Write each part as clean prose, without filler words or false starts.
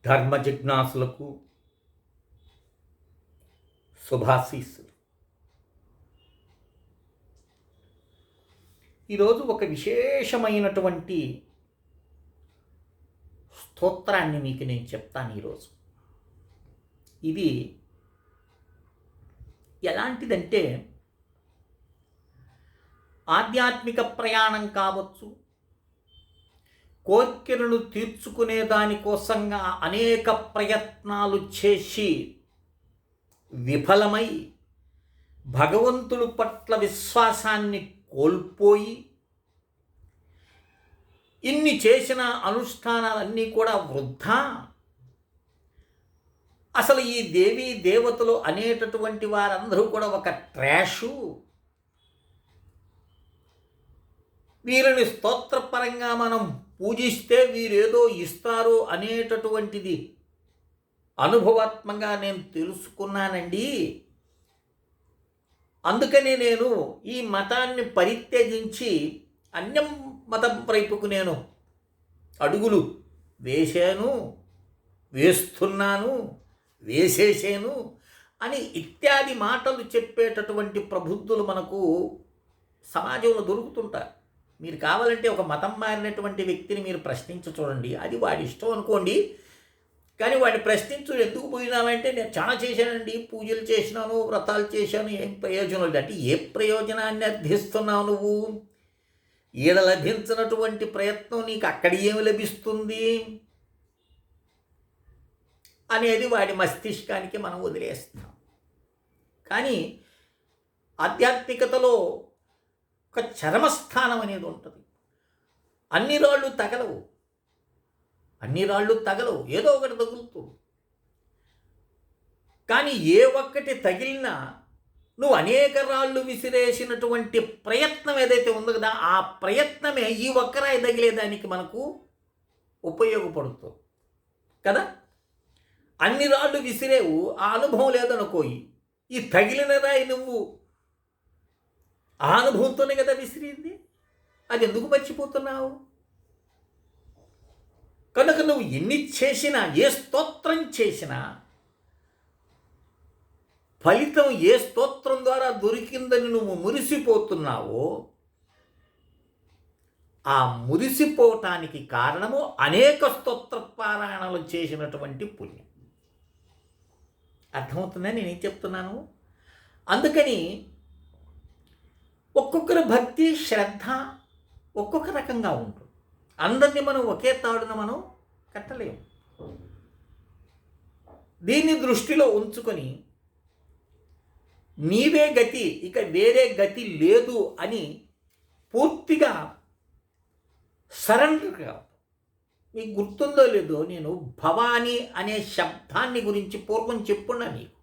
ధర్మ జిజ్ఞాసులకు శుభాశీస్సులు. ఈరోజు ఒక విశేషమైనటువంటి స్తోత్రాన్ని మీకు నేను చెప్తాను. ఈరోజు ఇది ఎలాంటిదంటే ఆధ్యాత్మిక ప్రయాణం కావచ్చు, కోర్కెలను తీర్చుకునే దానికోసంగా అనేక ప్రయత్నాలు చేసి విఫలమై భగవంతుడి పట్ల విశ్వాసాన్ని కోల్పోయి ఇన్ని చేసిన అనుష్ఠానాలన్నీ కూడా వృద్ధా, అసలు ఈ దేవీ దేవతలు అనేటటువంటి వారందరూ కూడా ఒక ట్రాషు, వీరిని స్తోత్రపరంగా మనం పూజిస్తే వీరేదో ఇస్తారు అనేటటువంటిది అనుభవాత్మకంగా నేను తెలుసుకున్నానండి. అందుకనే నేను ఈ మతాన్ని పరిత్యజించి అన్యం మతం వైపుకు నేను అడుగులు వేశాను, వేస్తున్నాను, వేసేసాను అని ఇత్యాది మాటలు చెప్పేటటువంటి ప్రబుద్ధులు మనకు సమాజంలో దొరుకుతుంటారు. మీరు కావాలంటే ఒక మతం మారినటువంటి వ్యక్తిని మీరు ప్రశ్నించి చూడండి, అది వాడి ఇష్టం అనుకోండి. కానీ వాడిని ప్రశ్నించు, ఎందుకు పోయినామంటే నేను చాలా చేశానండి, పూజలు చేసినాను, వ్రతాలు చేశాను, ఏం ప్రయోజనం లేదు అంటే ఏ ప్రయోజనాన్ని అర్థిస్తున్నావు నువ్వు? ఈడ లభించినటువంటి ప్రయత్నం నీకు అక్కడ ఏమి లభిస్తుంది అనేది వాడి మస్తిష్కానికి మనం వదిలేస్తాం. కానీ ఆధ్యాత్మికతలో ఒక చరమస్థానం అనేది ఉంటుంది. అన్ని రాళ్ళు తగలవు, ఏదో ఒకటి తగులుతుంది. కానీ ఏ ఒక్కటి తగిలినా నువ్వు అనేక రాళ్ళు విసిరేసినటువంటి ప్రయత్నం ఏదైతే ఉందో కదా, ఆ ప్రయత్నమే ఈ ఒక్కరాయి తగిలేదానికి మనకు ఉపయోగపడుతుంది కదా. అన్ని రాళ్ళు విసిరేవు, ఆ అనుభవం లేదనుకోయి, ఈ తగిలిన రాయి నువ్వు ఆ అనుభవంతోనే కదా విసిరింది, అది ఎందుకు మర్చిపోతున్నావు? కనుక నువ్వు ఎన్ని చేసినా, ఏ స్తోత్రం చేసినా ఫలితం ఏ స్తోత్రం ద్వారా దొరికిందని నువ్వు మురిసిపోతున్నావో, ఆ మురిసిపోవటానికి కారణము అనేక స్తోత్ర పారాయణలు చేసినటువంటి పుణ్యం. అర్థమవుతుందని నేనేం చెప్తున్నాను? అందుకని ఒక్కొక్కరి భక్తి శ్రద్ధ ఒక్కొక్క రకంగా ఉంటుంది. అందరినీ మనం ఒకే తాడున మనం కట్టలేము. దీన్ని దృష్టిలో ఉంచుకొని నీవే గతి, ఇక వేరే గతి లేదు అని పూర్తిగా సరెండర్ కాదు. మీకు గుర్తుందో లేదో, నేను భవానీ అనే శబ్దాన్ని గురించి పూర్వం చెప్పున్నా నీకు.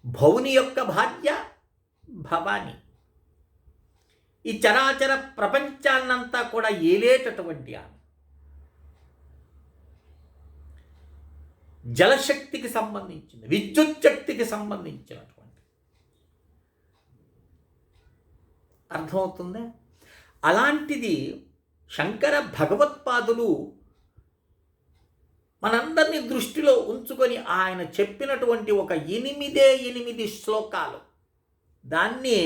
భౌని యొక్క భార్య భవాని, ఈ చరాచర ప్రపంచాన్నంతా కూడా ఏలేటటువంటి ఆమె. జలశక్తికి సంబంధించింది, విద్యుత్ శక్తికి సంబంధించినటువంటి. అర్థమవుతుందా? అలాంటిది శంకర భగవత్పాదులు మనందరినీ దృష్టిలో ఉంచుకొని ఆయన చెప్పినటువంటి ఒక 8 శ్లోకాలు, దాన్ని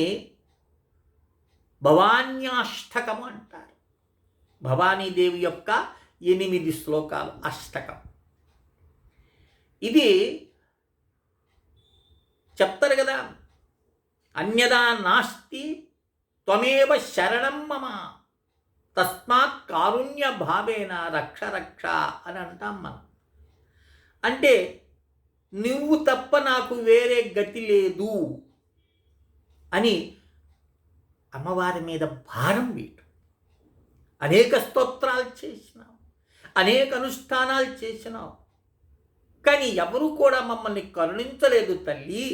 భవాన్యాష్టకము అంటారు. భవానీదేవి యొక్క 8 శ్లోకాలు అష్టకం. ఇది చెప్తారు కదా, అన్యదా నాస్తి త్వమేవ శరణం మమ తస్మాత్ కారుణ్య భావేన రక్ష రక్ష అని అంటాం మనం. అంటే నువ్వు తప్ప నాకు వేరే గతి లేదు అని అమ్మవారి మీద భారం వేయటం. అనేక స్తోత్రాలు చేసినావు, అనేక అనుష్ఠానాలు చేసినావు, కానీ ఎవరు కూడా మమ్మల్ని కరుణించలేదు తల్లి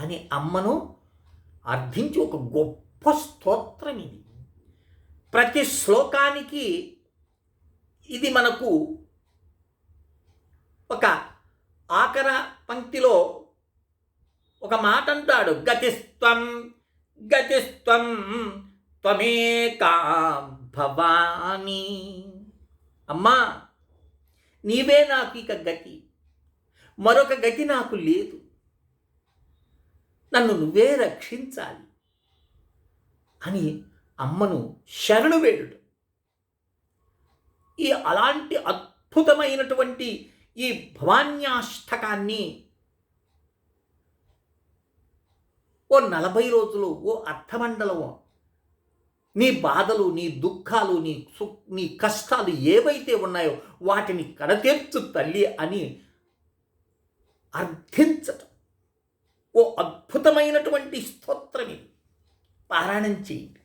అని అమ్మను అర్థించి ఒక గొప్ప స్తోత్రం ఇది. ప్రతి శ్లోకానికి ఇది మనకు ఒక ఆఖర పంక్తిలో ఒక మాట అంటాడు, గతిస్త్వం గతిస్త్వం త్వమేకా భవాని అమ్మా, నీవే నాకు ఇక గతి, మరొక గతి నాకు లేదు, నన్ను నువ్వే రక్షించాలి అని అమ్మను శరణు వేడుట. అలాంటి అద్భుతమైనటువంటి ఈ భవాన్యాష్టకాన్ని ఓ 40 రోజులు, ఓ అర్థమండలమో నీ బాధలు, నీ దుఃఖాలు, నీ కష్టాలు ఏవైతే ఉన్నాయో వాటిని కడతీర్చు తల్లి అని అర్థించటం ఓ అద్భుతమైనటువంటి స్తోత్రం. ఇది పారాయణం చేయండి.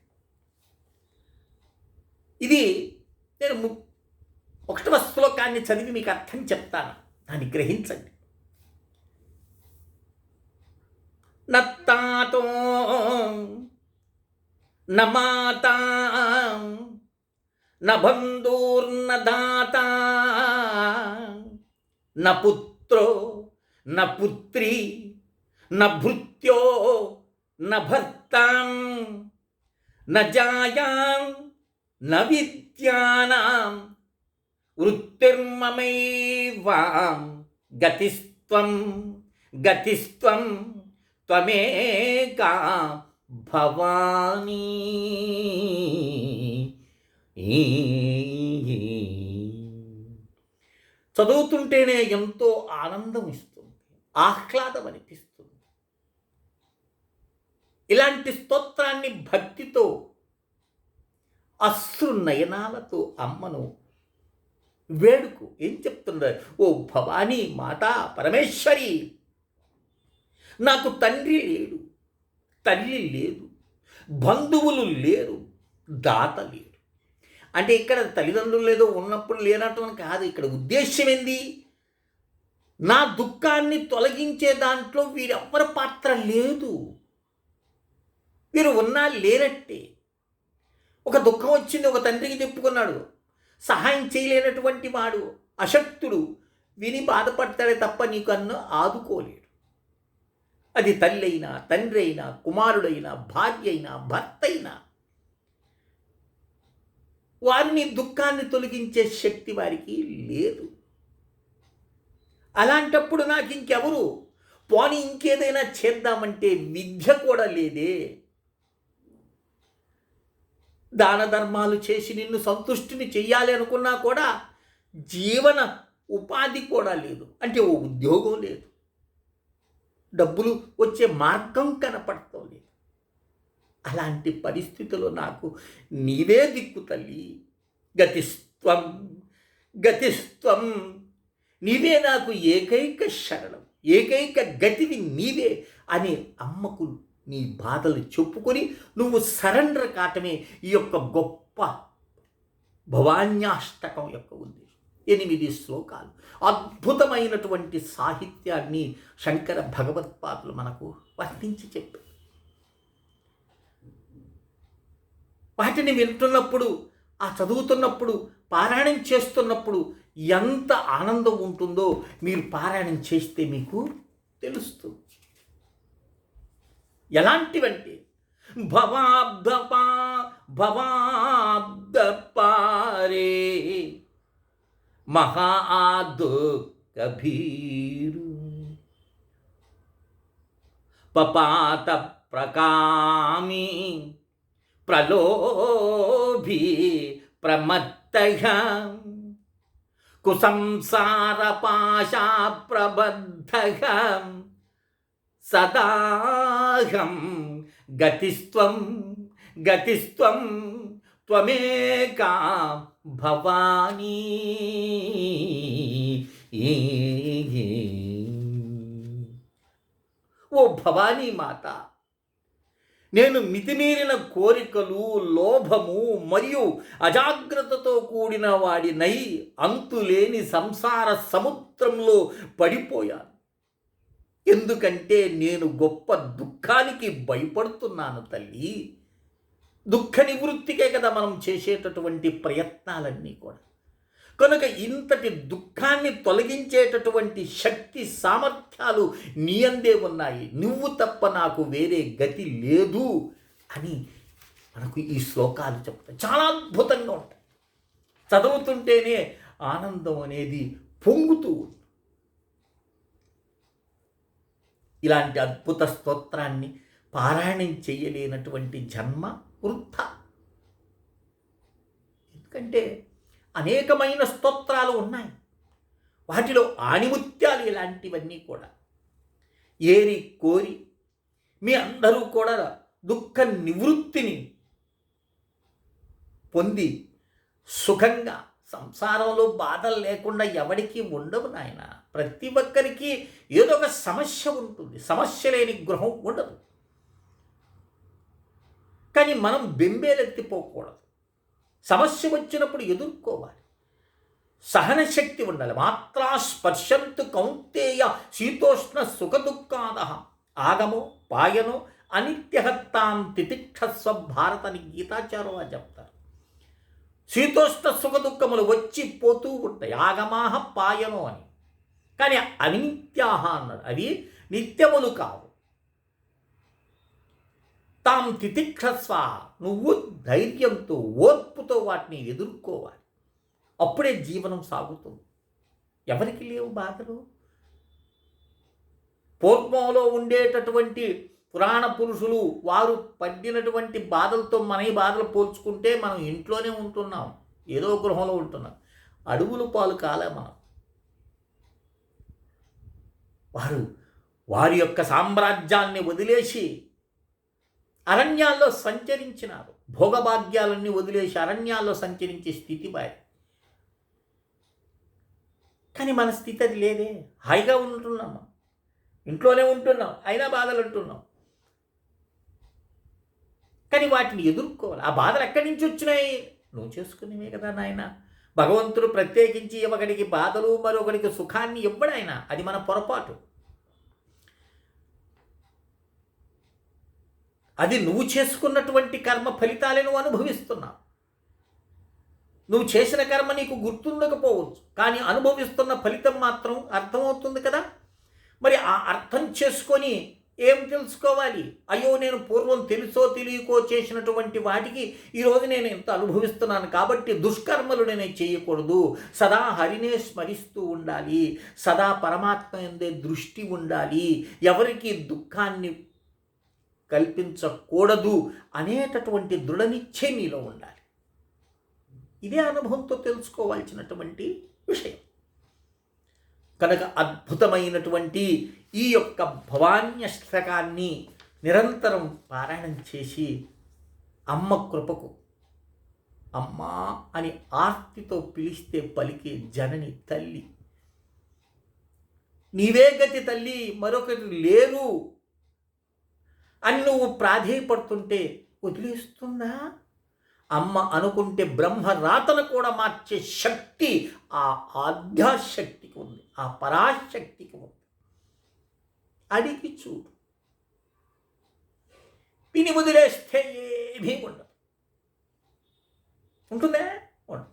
ఇది నేను 1వ శ్లోకాన్ని చదివి మీకు అర్థం చెప్తాను, దాన్ని గ్రహించండి. నత్తాతో న మాతా న బంధుర్న దాతా న పుత్రో న పుత్రీ న భృత్యో న భర్తాం న జాయాం న విద్యానాం వృత్తిర్మమైవాం గతిస్త్వం గతిస్త్వం త్వమేకా భవానీ. చదువుతుంటేనే ఎంతో ఆనందం ఇస్తుంది, ఆహ్లాదం అనిపిస్తుంది. ఇలాంటి స్తోత్రాన్ని భక్తితో అశ్రు నయనాలతో అమ్మను వేడుకు. ఏం చెప్తున్నారు? ఓ భవానీ మాతా పరమేశ్వరి, నాకు తండ్రి లేడు, తల్లి లేదు, బంధువులు లేరు, దాత లేరు. అంటే ఇక్కడ తల్లిదండ్రులు లేదో ఉన్నప్పుడు లేనట్టు కాదు. ఇక్కడ ఉద్దేశ్యం ఏంది? నా దుఃఖాన్ని తొలగించే దాంట్లో వీరెవ్వరి పాత్ర లేదు. వీరు ఉన్నా లేనట్టే. ఒక దుఃఖం వచ్చింది, ఒక తండ్రికి చెప్పుకున్నాడు, సహాయం చేయలేనటువంటి వాడు అశక్తుడు, విని బాధపడతాడే తప్ప నీకు ఆదుకోలేడు. అది తల్లి అయినా, తండ్రి అయినా, కుమారుడైనా, భార్య అయినా, భర్త అయినా, వారిని దుఃఖాన్ని తొలగించే శక్తి వారికి లేదు. అలాంటప్పుడు నాకు ఇంకెవరు? పోనీ ఇంకేదైనా చేద్దామంటే విద్య కూడా లేదే. దాన ధర్మాలు చేసి నిన్ను సంతుష్టిని చెయ్యాలి అనుకున్నా కూడా జీవన ఉపాధి కూడా లేదు. అంటే ఓ ఉద్యోగం లేదు, డబ్బులు వచ్చే మార్గం కనపడటం లేదు. అలాంటి పరిస్థితుల్లో నాకు నీవే దిక్కు తల్లి. గతిస్త్వం గతిస్త్వం, నీవే నాకు ఏకైక శరణం, ఏకైక గతివి నీవే అని అమ్మకు నీ బాధలు చెప్పుకొని నువ్వు సరెండర్ కావటమే ఈ యొక్క గొప్ప భవాన్యాష్టకం యొక్క ఉద్దేశం. 8 శ్లోకాలు, అద్భుతమైనటువంటి సాహిత్యాన్ని శంకర భగవత్పాదులు మనకు వర్ణించి చెప్పారు. వాటిని వింటున్నప్పుడు, ఆ చదువుతున్నప్పుడు, పారాయణం చేస్తున్నప్పుడు ఎంత ఆనందం ఉంటుందో మీరు పారాయణం చేస్తే మీకు తెలుస్తుంది. ఎలాంటివంటే భవాబ్దపారే మహాదు కబీరు పపాత ప్రకామి ప్రలోభి ప్రమత్తః కుసంసార పాశా ప్రబద్ధః సదాహం గతిస్త్వం గతిస్త్వం త్వమేకా భవానీ. ఓ భవానీ మాత, నేను మితిమీరిన కోరికలు, లోభము మరియు అజాగ్రత్తతో కూడిన వాడినై అంతులేని సంసార సముద్రంలో పడిపోయాను. ఎందుకంటే నేను గొప్ప దుఃఖానికి భయపడుతున్నాను తల్లి. దుఃఖ నివృత్తికే కదా మనం చేసేటటువంటి ప్రయత్నాలన్నీ కూడా. కనుక ఇంతటి దుఃఖాన్ని తొలగించేటటువంటి శక్తి సామర్థ్యాలు నీ అందే ఉన్నాయి, నువ్వు తప్ప నాకు వేరే గతి లేదు అని మనకు ఈ శ్లోకాలు చెప్తాయి. చాలా అద్భుతంగా ఉంటాయి. చదువుతుంటేనే ఆనందం అనేది పొంగుతూ ఉంది. ఇలాంటి అద్భుత స్తోత్రాన్ని పారాయణం చేయలేనటువంటి జన్మ వృద్ధ. ఎందుకంటే అనేకమైన స్తోత్రాలు ఉన్నాయి. వాటిలో ఆణిముత్యాలు ఇలాంటివన్నీ కూడా ఏరి కోరి మీ అందరూ కూడా దుఃఖ నివృత్తిని పొంది సుఖంగా సంసారంలో బాధలు లేకుండా ఎవరికి ఉండవు నాయన. ప్రతి ఒక్కరికి ఏదో ఒక సమస్య ఉంటుంది. సమస్య లేని గృహం ఉండదు. కానీ మనం బెంబేలెత్తిపోకూడదు. సమస్య వచ్చినప్పుడు ఎదుర్కోవాలి. సహన శక్తి ఉండాలి. మాత్రా స్పర్శంతు కౌంతేయ శీతోష్ణ సుఖదుఃఖాద ఆగమో పాయనో అనిత్యహత్తాం తితిక్షస్వ భారత అని గీతాచార్య చెప్తారు. శీతోష్ణ సుఖదుఖములు వచ్చి పోతూ ఉంటాయి. ఆగమాహ పాయనో అని. కానీ అనిత్యాహ అన్నాడు. అవి నిత్యములు కావు. తాం తితిక్షస్వ, నువ్వు ధైర్యంతో ఓర్పుతో వాటిని ఎదుర్కోవాలి. అప్పుడే జీవనం సాగుతుంది. ఎవరికి లేవు బాధలు? పూర్వంలో ఉండేటటువంటి పురాణ పురుషులు వారు పడినటువంటి బాధలతో మన ఈ బాధలు పోల్చుకుంటే మనం ఇంట్లోనే ఉంటున్నాం, ఏదో గృహంలో ఉంటున్నాం. అడుగులు పాలు కాలే మనం. వారి యొక్క సామ్రాజ్యాన్ని వదిలేసి అరణ్యాల్లో సంచరించినారు. భోగభాగ్యాలన్నీ వదిలేసి అరణ్యాల్లో సంచరించే స్థితి వారి. కానీ మన స్థితి అది లేదే. హాయిగా ఉంటున్నాం, ఇంట్లోనే ఉంటున్నాం, అయినా బాధలు అంటున్నాం. కానీ వాటిని ఎదుర్కోవాలి. ఆ బాధలు ఎక్కడి నుంచి వచ్చినాయి? నువ్వు చేసుకునేవే కదా నాయన. భగవంతుడు ప్రత్యేకించి ఒకడికి బాధలు మరొకడికి సుఖాన్ని ఇవ్వడాయన. అది మన పొరపాటు. అది నువ్వు చేసుకున్నటువంటి కర్మ ఫలితాలే నువ్వు అనుభవిస్తున్నావు. నువ్వు చేసిన కర్మ నీకు గుర్తుండకపోవచ్చు, కానీ అనుభవిస్తున్న ఫలితం మాత్రం అర్థమవుతుంది కదా. మరి ఆ అర్థం చేసుకొని ఏం తెలుసుకోవాలి? అయ్యో, నేను పూర్వం తెలుసో తెలియకో చేసినటువంటి వాటికి ఈరోజు నేను ఎంత అనుభవిస్తున్నాను, కాబట్టి దుష్కర్మలు నేను చేయకూడదు. సదా హరినే స్మరిస్తూ ఉండాలి. సదా పరమాత్మ యందే దృష్టి ఉండాలి. ఎవరికి దుఃఖాన్ని కల్పించకూడదు అనేటటువంటి దృఢ నిశ్చయం నీలో ఉండాలి. ఇదే అనుభవంతో తెలుసుకోవాల్సినటువంటి విషయం. కనుక అద్భుతమైనటువంటి ఈ యొక్క భవాన్యష్టకాన్ని నిరంతరం పారాయణం చేసి అమ్మ కృపకు, అమ్మా అని ఆర్తితో పిలిస్తే పలికే జనని తల్లి, నీవే గతి తల్లి, మరొకటి లేరు అని నువ్వు ప్రాధేయపడుతుంటే వదిలేస్తుందా? అమ్మ అనుకుంటే బ్రహ్మ రాతను కూడా మార్చే శక్తి ఆ ఆద్యాశక్తికి ఉంది, ఆ పరాశక్తికి ఉంది. అడిగి చూడు. పిని వదిలేస్తే ఏమీ ఉండదు. ఉంటుందా? ఉండదు.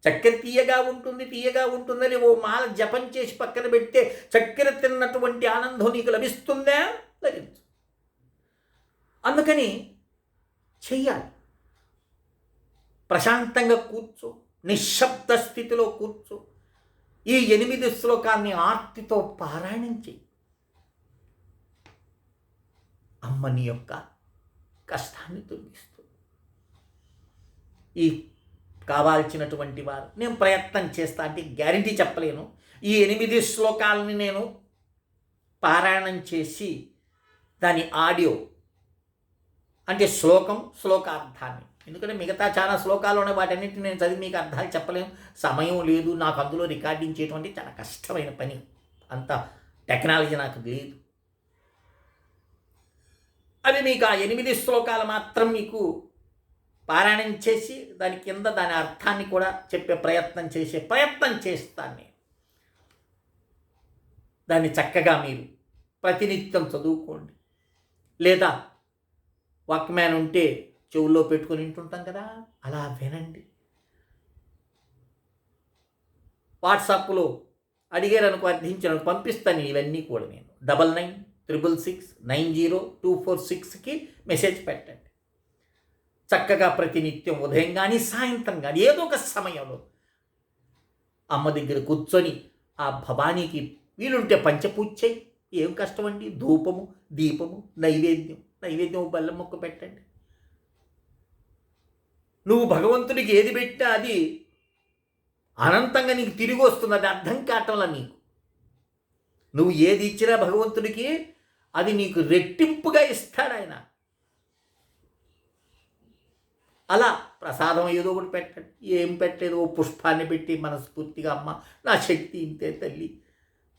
చక్కెర తీయగా ఉంటుంది, తీయగా ఉంటుందని ఓ మాల జపం చేసి పక్కన పెడితే చక్కెర తిన్నటువంటి ఆనందం నీకు లభిస్తుందా? లభించు. అందుకని చెయ్యాలి. ప్రశాంతంగా కూర్చో, నిశ్శబ్ద స్థితిలో కూర్చో. ఈ 8 శ్లోకాన్ని ఆర్తితో పారాయణం చెయ్యి. అమ్మ నీ యొక్క కష్టాన్ని తొలగిస్తుంది. ఈ కావాల్సినటువంటి వారు నేను ప్రయత్నం చేస్తా అంటే గ్యారంటీ చెప్పలేను. ఈ 8 శ్లోకాలని నేను పారాయణం చేసి దాని ఆడియో అంటే శ్లోకార్థాన్ని, ఎందుకంటే మిగతా చాలా శ్లోకాలు ఉన్నాయి, వాటన్నిటిని నేను చదివి మీకు అర్థాలు చెప్పలేము, సమయం లేదు నాకు. అందులో రికార్డింగ్ చేయడం చాలా కష్టమైన పని, అంత టెక్నాలజీ నాకు లేదు. అవి మీకు ఆ 8 శ్లోకాలు మాత్రం మీకు పారాయణం చేసి దాని కింద దాని అర్థాన్ని కూడా చెప్పే ప్రయత్నం చేస్తాను నేను. దాన్ని చక్కగా మీరు ప్రతినిత్యం చదువుకోండి. లేదా వాక్మ్యాన్ ఉంటే చెవుల్లో పెట్టుకొని వింటుంటాం కదా, అలా వినండి. వాట్సాప్లో అడిగారనుకో, అర్థించాను, పంపిస్తాను ఇవన్నీ కూడా. నేను 9966690246కి మెసేజ్ పెట్టండి. చక్కగా ప్రతినిత్యం ఉదయం కానీ సాయంత్రం కానీ ఏదో ఒక సమయంలో అమ్మ దగ్గర కూర్చొని ఆ భవానీకి వీలుంటే పంచపూజ చేయి. ఏం కష్టం అండి, ధూపము దీపము నైవేద్యం బెల్లం మొక్క పెట్టండి. నువ్వు భగవంతుడికి ఏది పెట్టినా అది అనంతంగా నీకు తిరిగి వస్తుంది. అది అర్థం కావటంలా నీకు. నువ్వు ఏది ఇచ్చినా భగవంతుడికి అది నీకు రెట్టింపుగా ఇస్తాడు ఆయన. అలా ప్రసాదం ఏదో ఒకటి పెట్టండి. ఏం పెట్టలేదు, ఓ పుష్పాన్ని పెట్టి మనస్ఫూర్తిగా అమ్మ నా శక్తి ఇంతే తల్లి,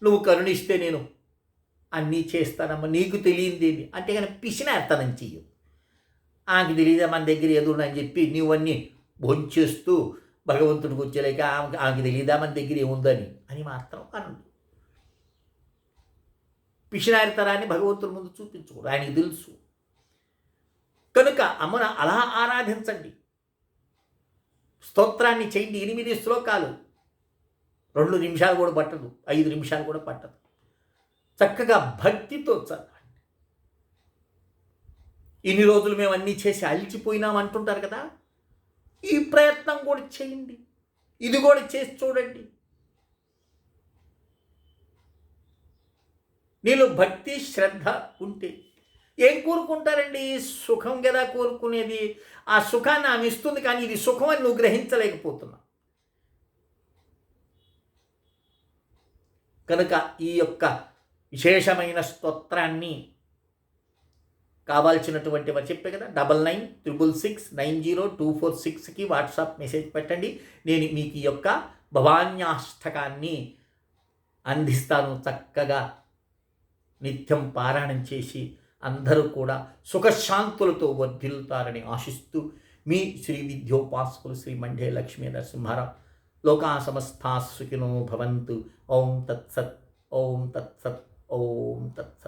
నువ్వు కరుణిస్తే నేను అన్నీ చేస్తానమ్మా, నీకు తెలియందేమి అంటే కానీ పిసినార్తనం చెయ్యు. ఆమెకి తెలియదా మన దగ్గర ఏదో అని చెప్పి నువ్వన్నీ భోంచేస్తూ భగవంతుడికి వచ్చేలేక ఆమెకి తెలియదా మన దగ్గర ఏముందని అని మాత్రం అనండి. పిసినారితనాన్ని భగవంతుడి ముందు చూపించకూడదు, ఆయనకి తెలుసు. కనుక అమ్మను అలా ఆరాధించండి. స్తోత్రాన్ని చేయండి. 8 శ్లోకాలు, 2 నిమిషాలు కూడా పట్టదు, 5 నిమిషాలు కూడా పట్టదు. చక్కగా భక్తితో చదవండి. ఇన్ని రోజులు మేము అన్నీ చేసి అలిచిపోయినాం అంటుంటారు కదా, ఈ ప్రయత్నం కూడా చేయండి. ఇది కూడా చేసి చూడండి. నీలో భక్తి శ్రద్ధ ఉంటే ఏం కోరుకుంటారండి? సుఖం కదా కోరుకునేది. ఆ సుఖాన్ని ఆమె ఇస్తుంది, కానీ ఇది సుఖం అని నువ్వు గ్రహించలేకపోతున్నావు. కనుక ఈ యొక్క విశేషమైన స్తోత్రాన్ని కావాల్సినటువంటి వారు చెప్పే కదా 9966690246కి వాట్సాప్ మెసేజ్ పెట్టండి. నేను మీకు ఈ యొక్క భవాన్యాష్టకాన్ని అందిస్తాను. చక్కగా నిత్యం పారాయణం చేసి అందరూ కూడా సుఖశాంతులతో వర్ధిల్లుతారని ఆశిస్తూ మీ శ్రీ విద్యోపాసకులు శ్రీ మండే లక్ష్మీ నరసింహారావు. లోకా సమస్తా సుఖినో భవంతు. ఓం తత్సత్. ఓం తత్సత్. ఓం తత్.